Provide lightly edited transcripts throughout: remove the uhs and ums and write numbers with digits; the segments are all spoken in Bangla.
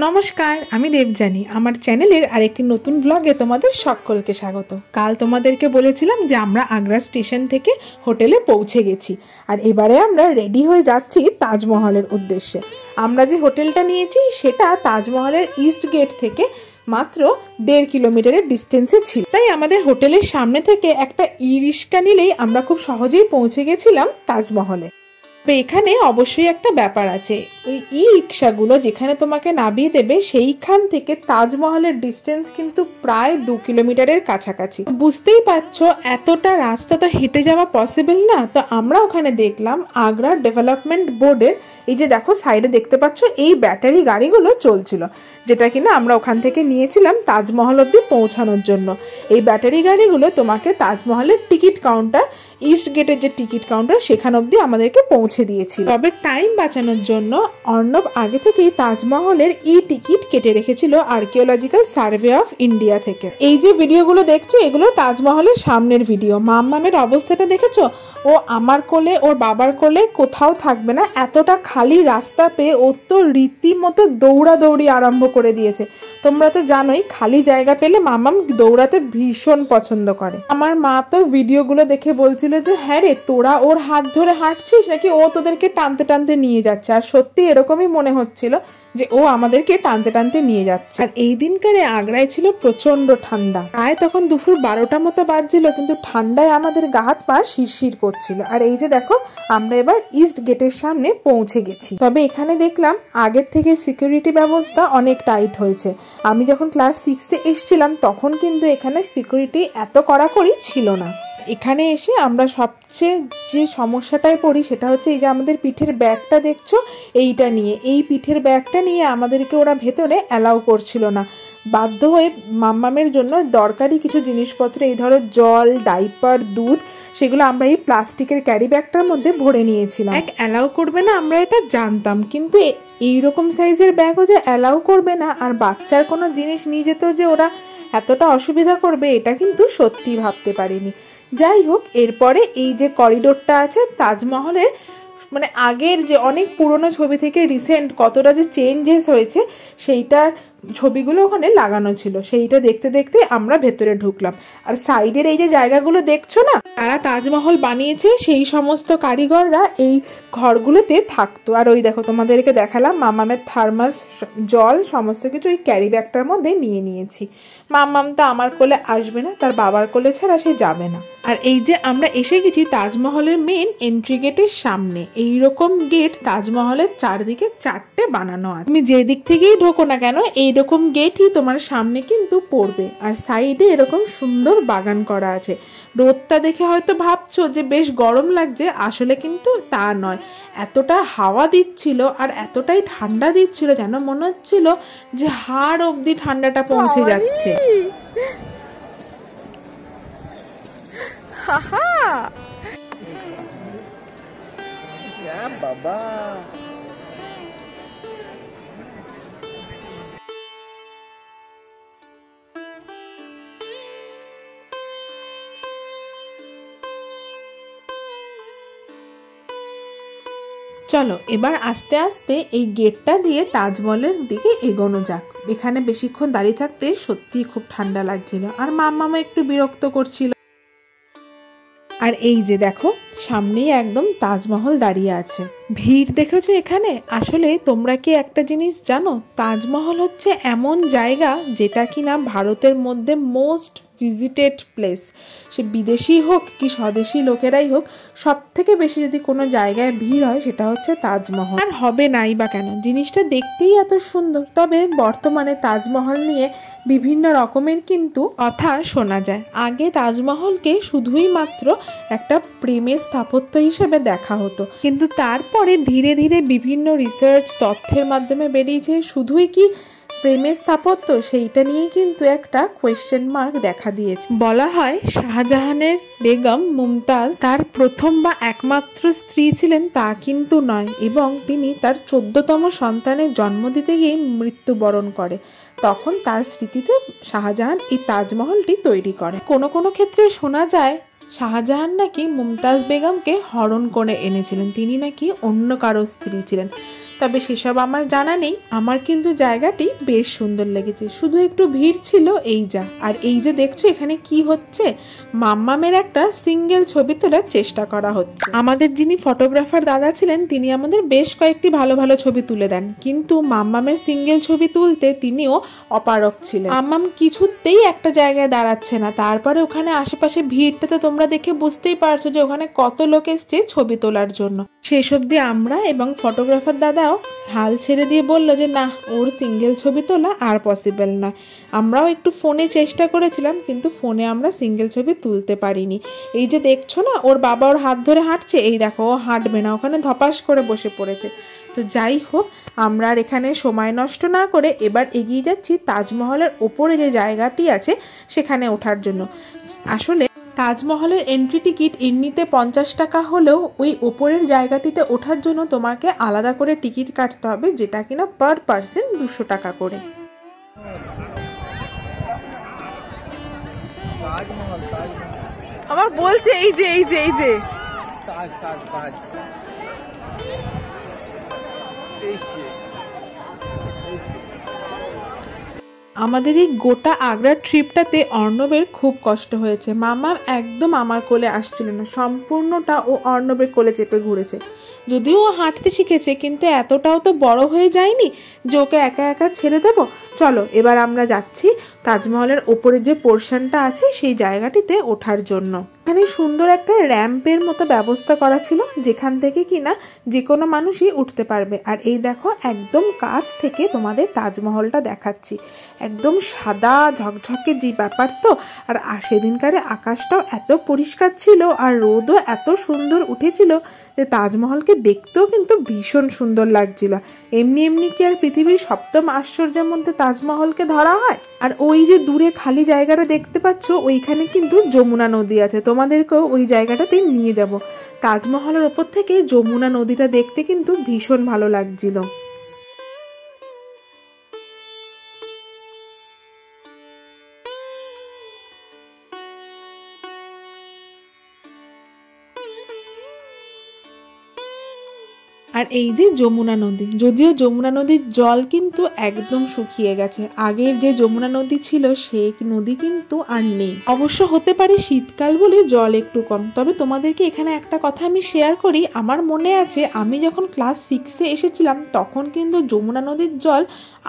নমস্কার, আমি দেবযানী। আমার চ্যানেলের আরেকটি নতুন ব্লগে তোমাদের সকলকে স্বাগত। কাল তোমাদেরকে বলেছিলাম যে আমরা আগ্রা স্টেশন থেকে হোটেলে পৌঁছে গেছি, আর এবারে আমরা রেডি হয়ে যাচ্ছি তাজমহলের উদ্দেশ্যে। আমরা যে হোটেলটা নিয়েছি সেটা তাজমহলের ইস্ট গেট থেকে মাত্র 1.5 কিলোমিটারের ডিস্টেন্সে ছিল, তাই আমাদের হোটেলের সামনে থেকে একটা ই রিক্সা নিলেই আমরা খুব সহজেই পৌঁছে গেছিলাম তাজমহলে। এখানে অবশ্যই একটা ব্যাপার আছে, ওই ই রিক্সাগুলো যেখানে তোমাকে নামিয়ে দেবে সেইখান থেকে তাজমহলের ডিস্টেন্স কিন্তু প্রায় 2 কিলোমিটারের কাছাকাছি। বুঝতেই পারছো এতটা রাস্তা তো হেঁটে যাওয়া পসিবল না। তো আমরা ওখানে দেখলাম আগ্রা ডেভেলপমেন্ট বোর্ডের এই যে দেখো সাইডে দেখতে পাচ্ছ এই ব্যাটারি গাড়িগুলো চলছিল, যেটা কিনা আমরা ওখান থেকে নিয়েছিলাম তাজমহল অব্দি পৌঁছানোর জন্য। এই ব্যাটারি গাড়িগুলো তোমাকে তাজমহলের টিকিট কাউন্টার, ইস্ট গেটের যে টিকিট কাউন্টার সেখান অব্দি আমাদেরকে পৌঁছে দিয়েছিল। তবে টাইম বাঁচানোর জন্য অর্ণব আগে থেকেই তাজমহলের ই টিকিট কেটে রেখেছিল আর্কিওলজিক্যাল সার্ভে অফ ইন্ডিয়া থেকে। এই যে ভিডিওগুলো দেখছো এগুলো তাজমহলের সামনের ভিডিও। মাম্মামের অবস্থাটা দেখেছো? ও আমার কোলে ওর বাবার কোলে কোথাও থাকবে না, এতটা খালি রাস্তা পেয়ে ও তো রীতিমতো দৌড়াদৌড়ি আরম্ভ করে দিয়েছে। তোমরা তো জানোই খালি জায়গা পেলে মাম্মাম দৌড়াতে ভীষণ পছন্দ করে। আমার মা তো ভিডিওগুলো দেখে বলছিল যে হ্যাঁ রে, তোরা ওর হাত ধরে হাঁটছিস নাকি ও তোদেরকে টানতে টানতে নিয়ে যাচ্ছে। আর সত্যি এরকমই মনে হচ্ছিল যে ও আমাদেরকে টানতে টানতে নিয়ে যাচ্ছে। আর এই দিনকারে আগ্রায় ছিল প্রচন্ড ঠান্ডা, প্রায় তখন দুপুর 12টা মতো বাজছিল, কিন্তু ঠান্ডায় আমাদের গা হাত পা শিরশির করছিল। আর এই যে দেখো আমরা এবার ইস্ট গেটের সামনে পৌঁছে গেছি। তবে এখানে দেখলাম আগের থেকে সিকিউরিটি ব্যবস্থা অনেক টাইট হয়েছে। আমি যখন ক্লাস 6-এ এসেছিলাম তখন কিন্তু এখানে সিকিউরিটি এত কড়াকড়ি ছিল না। এখানে এসে আমরা সবচেয়ে যে সমস্যাটায় পড়ি সেটা হচ্ছে এই যে আমাদের পিঠের ব্যাগটা দেখছো, এইটা নিয়ে, এই পিঠের ব্যাগটা নিয়ে আমাদেরকে ওরা ভেতরে অ্যালাউ করছিল না। বাধ্য হয়ে মাম্মামের জন্য দরকারি কিছু জিনিসপত্র, এই ধরো জল, ডাইপার, দুধ, সেগুলো আমরা এই প্লাস্টিকের ক্যারি ব্যাগটার মধ্যে ভরে নিয়েছিলাম। এক অ্যালাউ করবে না আমরা এটা জানতাম, কিন্তু এইরকম সাইজের ব্যাগও যে অ্যালাউ করবে না আর বাচ্চার কোনো জিনিস নিয়ে যেতেও যে ওরা এতটা অসুবিধা করবে এটা কিন্তু সত্যি ভাবতে পারিনি। যাই হোক, এরপরে এই যে করিডোরটা আছে তাজমহলের, মানে আগের যে অনেক পুরনো ছবি থেকে রিসেন্ট কতটা যে চেঞ্জেস হয়েছে সেইটার ছবিগুলো ওখানে লাগানো ছিল, সেইটা দেখতে দেখতে আমরা ভেতরে ঢুকলাম। আর সাইডের এই যে জায়গাগুলো দেখছো না, তারা তাজমহল বানিয়েছে সেই সমস্ত কারিগররা এই ঘরগুলোতে থাকতো। আর ওই দেখো তোমাদেরকে দেখালাম মাম্মামের থার্মাস, জল, সমস্ত কিছু ওই ক্যারি ব্যাগটার মধ্যে নিয়ে নিয়েছি। মাম্মাম তো আমার কোলে আসবে না, তার বাবার কোলে ছাড়া সে যাবে না। আর এই যে আমরা এসে গেছি তাজমহলের মেন এন্ট্রি গেটের সামনে। এইরকম গেট তাজমহলের চারদিকে 4টে বানানো আছে। তুমি যে দিক থেকেই ঢোকো না কেন এইরকম গেটই তোমার সামনে কিন্তু পড়বে। আর সাইডে এরকম সুন্দর বাগান করা আছে। রোদটা দেখে হয়তো ভাবছো যে বেশ গরম লাগছে, আসলে কিন্তু তা নয়। এতটা হাওয়া দিচ্ছিল আর এতটাই ঠান্ডা দিচ্ছিল যেন মনে হচ্ছিল যে হাড় অবধি ঠান্ডাটা পৌঁছে যাচ্ছে। বাবা চলো এবার আস্তে আস্তে এই গেটটা দিয়ে তাজমহলের দিকে এগোনো যাক। এখানে বেশিক্ষণ দাঁড়িয়ে থাকতে সত্যিই খুব ঠান্ডা লাগছিল আর মাম্মামা একটু বিরক্ত করছিল। আর এই যে দেখো সামনেই একদম তাজমহল দাঁড়িয়ে আছে। ভিড় দেখেছো এখানে? আসলে তোমরা কি একটা জিনিস জানো, তাজমহল হচ্ছে এমন জায়গা যেটা কিনা ভারতের মধ্যে মোস্ট ভিজিটেড প্লেস। সে বিদেশি হোক কি স্বদেশি লোকেরাই হোক, সব থেকে বেশি যদি কোনো জায়গায় ভিড় হয় সেটা হচ্ছে তাজমহল। আর হবে নাই বা কেন, জিনিসটা দেখতেই এত সুন্দর। তবে বর্তমানে তাজমহল নিয়ে বিভিন্ন রকমের কিন্তু কথা শোনা যায়। আগে তাজমহলকে শুধুই মাত্র একটা প্রেমের স্থাপত্য হিসেবে দেখা হতো, কিন্তু তারপরে ধীরে ধীরে বিভিন্ন রিসার্চ তথ্যের মাধ্যমে বেরিয়েছে শুধুই কি প্রেমের স্থাপত্য, সেইটা নিয়ে কিন্তু একটা কোয়েশ্চেন মার্ক দেখা দিয়েছে। বলা হয় শাহজাহানের বেগম মুমতাজ তার প্রথম বা একমাত্র স্ত্রী ছিলেন তা কিন্তু নয়, এবং তিনি তার 14তম সন্তানের জন্ম দিতে গিয়ে মৃত্যুবরণ করে। তখন তার স্মৃতিতে শাহজাহান এই তাজমহলটি তৈরি করে। কোনো কোনো ক্ষেত্রে শোনা যায় শাহজাহান নাকি মুমতাজ বেগমকে হরণ করে এনেছিলেন, তিনি নাকি অন্য কারো স্ত্রী ছিলেন। তবে সেসব আমার জানা নেই। আমার কিন্তু জায়গাটি বেশ সুন্দর লেগেছে, শুধু একটু ভিড় ছিল এই যা। আর এই যে দেখছো এখানে কি হচ্ছে, মাম্মামের একটা সিঙ্গেল ছবি তোলার চেষ্টা করা হচ্ছে। আমাদের যিনি ফটোগ্রাফার দাদা ছিলেন তিনি আমাদের বেশ কয়েকটি ভালো ভালো ছবি তুলে দেন, কিন্তু মাম্মামের সিঙ্গেল ছবি তুলতে তিনিও অপারক ছিলেন। মাম্মাম কিছুতেই একটা জায়গায় দাঁড়াচ্ছে না। তারপরে ওখানে আশেপাশে ভিড়টা তো তোমরা দেখে বুঝতেই পারছো যে ওখানে কত লোক এসছে ছবি তোলার জন্য। সেসব দিয়ে আমরা এবং ফটোগ্রাফার দাদাও হাল ছেড়ে দিয়ে বললো যে না, ওর সিঙ্গেল ছবি তোলা আর পসিবল না। আমরাও একটু ফোনে চেষ্টা করেছিলাম, কিন্তু ফোনে আমরা সিঙ্গেল ছবি তুলতে পারিনি। এই যে দেখছো না, ওর বাবা ওর হাত ধরে হাঁটছে, এই দেখো ও হাঁটবে না, ওখানে ধপাস করে বসে পড়েছে। তো যাই হোক, আমরা আর এখানে সময় নষ্ট না করে এবার এগিয়ে যাচ্ছি তাজমহলের ওপরে যে জায়গাটি আছে সেখানে ওঠার জন্য। আসলে তাজমহলের এন্ট্রি টিকিট এমনিতে 50 টাকা হলেও ওই ওপরের জায়গাটিতে ওঠার জন্য তোমাকে আলাদা করে টিকিট কাটতে হবে, যেটা কিনা পার পার্সন 200 টাকা করে। আমার বলছে এই যে এই যে এই যে তাজ তাজ তাজ আমাদের এই গোটা আগ্রার ট্রিপটাতে অর্ণবের খুব কষ্ট হয়েছে। মামা একদম আমার কোলে আসছিল না, সম্পূর্ণটা ও অর্ণবের কোলে চেপে ঘুরেছে। যদিও ও হাঁটতে শিখেছে, কিন্তু এতটাও তো বড় হয়ে যায়নি যে ওকে একা একা ছেড়ে দেব। চলো এবার আমরা যাচ্ছি তাজমহলের ওপরে যে পোর্শনটা আছে সেই জায়গাটিতে ওঠার জন্য। এখানে সুন্দর একটা র্যাম্পের মতো ব্যবস্থা করা ছিল, যেখান থেকে কিনা যে কোনো মানুষই উঠতে পারবে। আর এই দেখো একদম কাছ থেকে তোমাদের তাজমহলটা দেখাচ্ছি, একদম সাদা ঝকঝকে যে ব্যাপার তো। আর সেদিনকারে আকাশটাও এত পরিষ্কার ছিল আর রোদও এত সুন্দর উঠেছিল যে তাজমহলকে দেখতেও কিন্তু ভীষণ সুন্দর লাগছিল। এমনি এমনি কি আর পৃথিবীর সপ্তম আশ্চর্যের মধ্যে তাজমহলকে ধরা হয়? আর ওই যে দূরে খালি জায়গাটা দেখতে পাচ্ছ, ওইখানে কিন্তু যমুনা নদী আছে, তোমাদেরকেও ওই জায়গাটাতে নিয়ে যাব। তাজমহলের ওপর থেকে যমুনা নদীটা দেখতে কিন্তু ভীষণ ভালো লাগছিল। আর এই যে যমুনা নদী, যদিও যমুনা নদীর জল কিন্তু একদম শুকিয়ে গেছে, আগের যে যমুনা নদী ছিল সেই নদী কিন্তু আর নেই। অবশ্য হতে পারে শীতকাল বলে জল একটু কম। তবে তোমাদেরকে এখানে একটা কথা আমি শেয়ার করি, আমার মনে আছে আমি যখন ক্লাস 6-এ এসেছিলাম তখন কিন্তু যমুনা নদীর জল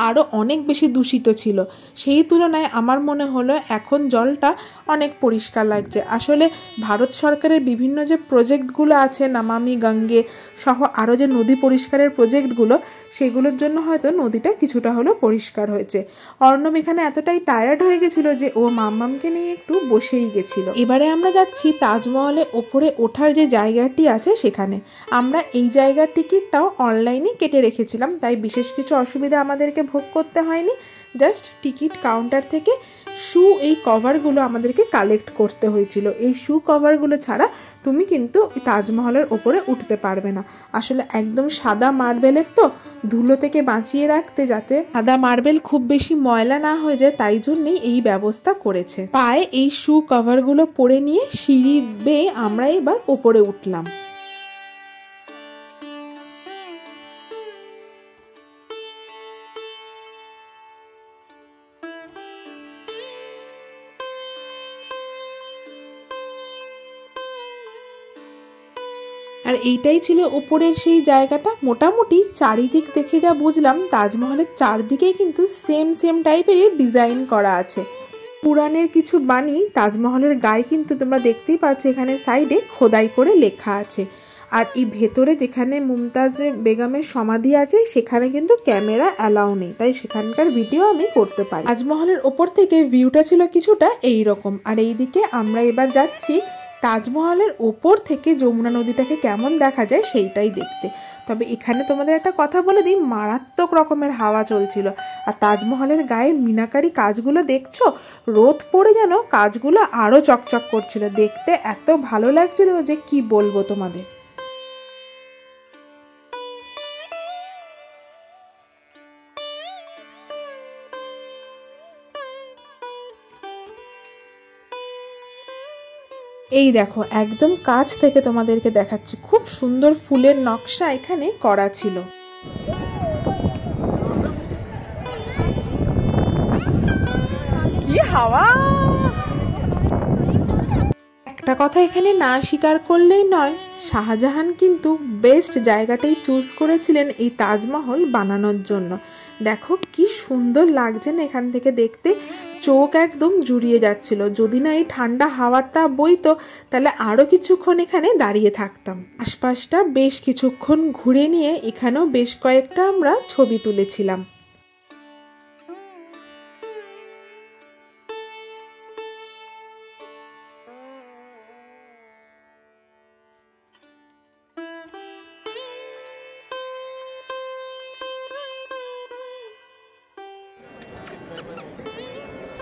আরও অনেক বেশি দূষিত ছিল। সেই তুলনায় আমার মনে হলো এখন জলটা অনেক পরিষ্কার লাগছে। আসলে ভারত সরকারের বিভিন্ন যে প্রজেক্টগুলো আছে, নমামি গঙ্গে সহ আরও যে নদী পরিষ্কারের প্রজেক্টগুলো, সেগুলোর জন্য হয়তো নদীটা কিছুটা হলেও পরিষ্কার হয়েছে। অর্ণব এখানে এতটাই টায়ার্ড হয়ে গেছিল যে ও মাম্মামকে নিয়ে একটু বসেই গেছিল। এবারে আমরা যাচ্ছি তাজমহলে ওপরে ওঠার যে জায়গাটি আছে সেখানে। আমরা এই জায়গার টিকিটটাও অনলাইনে কেটে রেখেছিলাম, তাই বিশেষ কিছু অসুবিধা আমাদেরকে ভোগ করতে হয়নি। জাস্ট টিকিট কাউন্টার থেকে শু এই কভারগুলো আমাদেরকে কালেক্ট করতে হয়েছিল। এই শু কভারগুলো ছাড়া তুমি কিন্তু তাজমহলের ওপরে উঠতে পারবে না। আসলে একদম সাদা মার্বেলের তো, ধুলো থেকে বাঁচিয়ে রাখতে যাতে সাদা মার্বেল খুব বেশি ময়লা না হয়ে যায়, তাই জন্যই এই ব্যবস্থা করেছে। পায়ে এই শু কভারগুলো পরে নিয়ে সিঁড়ি বেয়ে আমরা এবার ওপরে উঠলাম। আর এইটাই ছিল উপরের সেই জায়গাটা। মোটামুটি চারিদিক দেখে যা বুঝলাম, তাজমহলের চারদিকেই কিন্তু সেম সেম টাইপেরই ডিজাইন করা আছে। পুরাণের কিছু বাণী তাজমহলের গায়ে কিন্তু তোমরা দেখতেই পাচ্ছ, এখানে সাইডে খোদাই করে লেখা আছে। আর এই ভেতরে যেখানে মুমতাজ বেগমের সমাধি আছে সেখানে কিন্তু ক্যামেরা অ্যালাউ নেই, তাই সেখানকার ভিডিও আমি করতে পারি। তাজমহলের ওপর থেকে ভিউটা ছিল কিছুটা এইরকম। আর এইদিকে আমরা এবার যাচ্ছি তাজমহলের ওপর থেকে যমুনা নদীটাকে কেমন দেখা যায় সেইটাই দেখতে। তবে এখানে তোমাদের একটা কথা বলে দিই, মারাত্মক রকমের হাওয়া চলছিল। আর তাজমহলের গায়ের মিনাকারি কাজগুলো দেখছো, রোদ পড়ে যেন কাজগুলো আরো চকচক করছিল, দেখতে এত ভালো লাগছিল যে কি বলবো তোমাদের। এই দেখো একদম কাছ থেকে তোমাদেরকে দেখাচ্ছি, খুব সুন্দর ফুলের নকশা এখানে করা ছিল। কি হাওয়া! একটা কথা এখানে না স্বীকার করলেই নয়, শাহজাহান কিন্তু বেস্ট জায়গাটাই চুজ করেছিলেন এই তাজমহল বানানোর জন্য। দেখো কি সুন্দর লাগছে না এখান থেকে দেখতে, চোখ একদম জুড়িয়ে যাচ্ছিল। যদি না এই ঠান্ডা হাওয়াটা বইতো তাহলে আরো কিছুক্ষণ এখানে দাঁড়িয়ে থাকতাম। আশপাশটা বেশ কিছুক্ষণ ঘুরে নিয়ে এখানেও বেশ কয়েকটা আমরা ছবি তুলেছিলাম।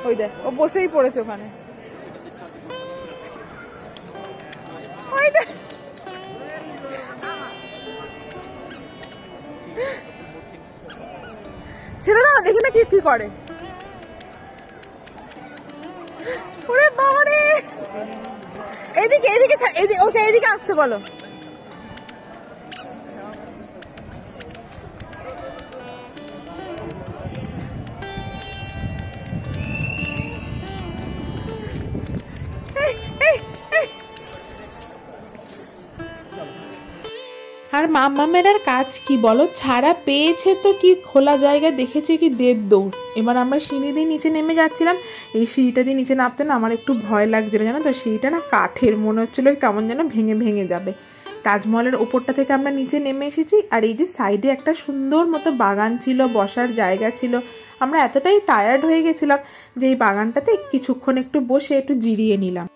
ওই দেখ, ও বসেই পড়েছে ওখানে। ওই দেখ, ছেড়ে দাও, দেখি না কি কি করে। ওরে বাবা রে! এদিকে এদিকে এদিকে, ওকে এদিকে আসতে বলো। আর মাম্মামের আর কাজ কি বলো, ছাড়া পেয়েছে তো কি, খোলা জায়গা দেখেছে কি দেড় দৌড়। এবার আমরা সিঁড়ি দিয়ে নিচে নেমে যাচ্ছিলাম। এই সিঁড়িটা দিয়ে নিচে নামতে না আমার একটু ভয় লাগছিল, জানো তো, সিঁড়িটা না কাঠের, মনে হচ্ছিল কেমন যেন ভেঙে ভেঙে যাবে। তাজমহলের ওপরটা থেকে আমরা নিচে নেমে এসেছি, আর এই যে সাইডে একটা সুন্দর মতো বাগান ছিল, বসার জায়গা ছিল। আমরা এতটাই টায়ার্ড হয়ে গেছিলাম যে এই বাগানটাতে কিছুক্ষণ একটু বসে একটু জিরিয়ে নিলাম।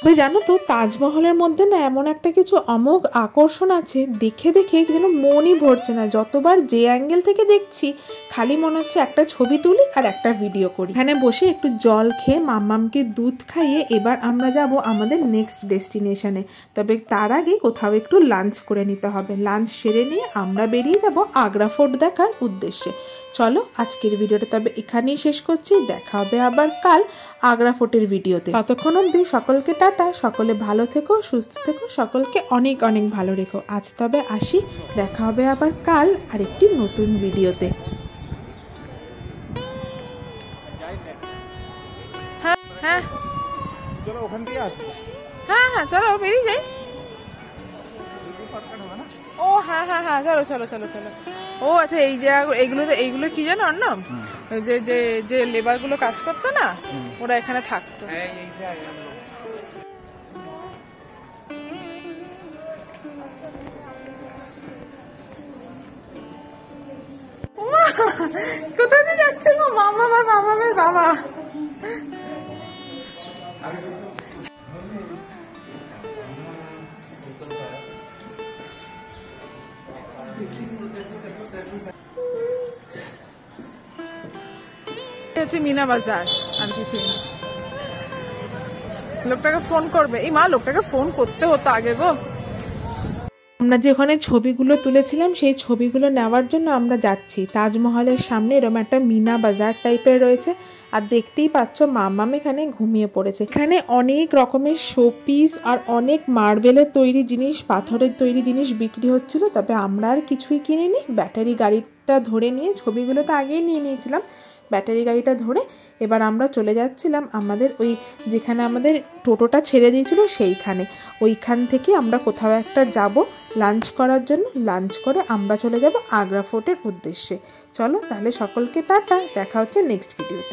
তবে জানো তো, তাজমহলের মধ্যে না এমন একটা কিছু অমোঘ আকর্ষণ আছে, দেখে দেখে যেন মনই ভরছে না। যতবার যে অ্যাঙ্গেল থেকে দেখছি খালি মনে হচ্ছে একটা ছবি তুলি আর একটা ভিডিও করি। এখানে বসে একটু জল খেয়ে মাম্মামকে দুধ খাইয়ে এবার আমরা যাব আমাদের নেক্সট ডেস্টিনেশনে। তবে তার আগে কোথাও একটু লাঞ্চ করে নিতে হবে। লাঞ্চ সেরে নিয়ে আমরা বেরিয়ে যাব আগ্রা ফোর্ট দেখার উদ্দেশ্যে। চলো আজকের ভিডিওটা তবে এখানেই শেষ করছি, দেখা হবে আবার কাল আগ্রা ফোর্টের ভিডিওতে। ততক্ষণ অবধি সকলকে টাটা, সকলে ভালো থেকো, সুস্থ থেকো, সকলকে অনেক অনেক ভালো রেখো। আজ তবে আসি, দেখা হবে আবার কাল আরেকটি নতুন ভিডিওতে। হ্যাঁ হ্যাঁ চলো ওখান দিয়ে আসবো। হ্যাঁ হ্যাঁ চলো বেরিয়ে যাই। ও হ্যাঁ হ্যাঁ হ্যাঁ চলো চলো চলো চলো। ও আচ্ছা, এই যে এইগুলো কি জানো ওর নাম? যে যে যে লেবার গুলো কাজ করতো না, ওরা এখানে থাকতো। কোথায় দিয়ে যাচ্ছে গো? মামার বাবা। মিনা বাজার আর কিছু না। লোকটাকে ফোন করবে। এই মা, লোকটাকে ফোন করতে হতো আগে গো। আমরা যে ওখানে ছবিগুলো তুলেছিলাম সেই ছবিগুলো নেওয়ার জন্য আমরা যাচ্ছি। তাজমহলের সামনে এরকম একটা মিনা বাজার টাইপের রয়েছে, আর দেখতেই পাচ্ছ মাম্মাম এখানে ঘুমিয়ে পড়েছে। এখানে অনেক রকমের শোপিস আর অনেক মার্বেলের তৈরি জিনিস, পাথরের তৈরি জিনিস বিক্রি হচ্ছিল। তবে আমরা আর কিছুই কিনিনি, ব্যাটারি গাড়িটা ধরে নিয়ে, ছবিগুলো তো আগেই নিয়ে নিয়েছিলাম, ব্যাটারি গাড়িটা ধরে এবার আমরা চলে যাচ্ছিলাম আমাদের ওই যেখানে আমাদের টোটোটা ছেড়ে দিয়েছিল সেইখানে। ওইখান থেকে আমরা কোথাও একটা যাব লাঞ্চ করার জন্য। লাঞ্চ করে আমরা চলে যাব আগ্রা ফোর্টের উদ্দেশ্যে। চলো তাহলে সকলকে টাটা, দেখা হচ্ছে নেক্সট ভিডিওতে।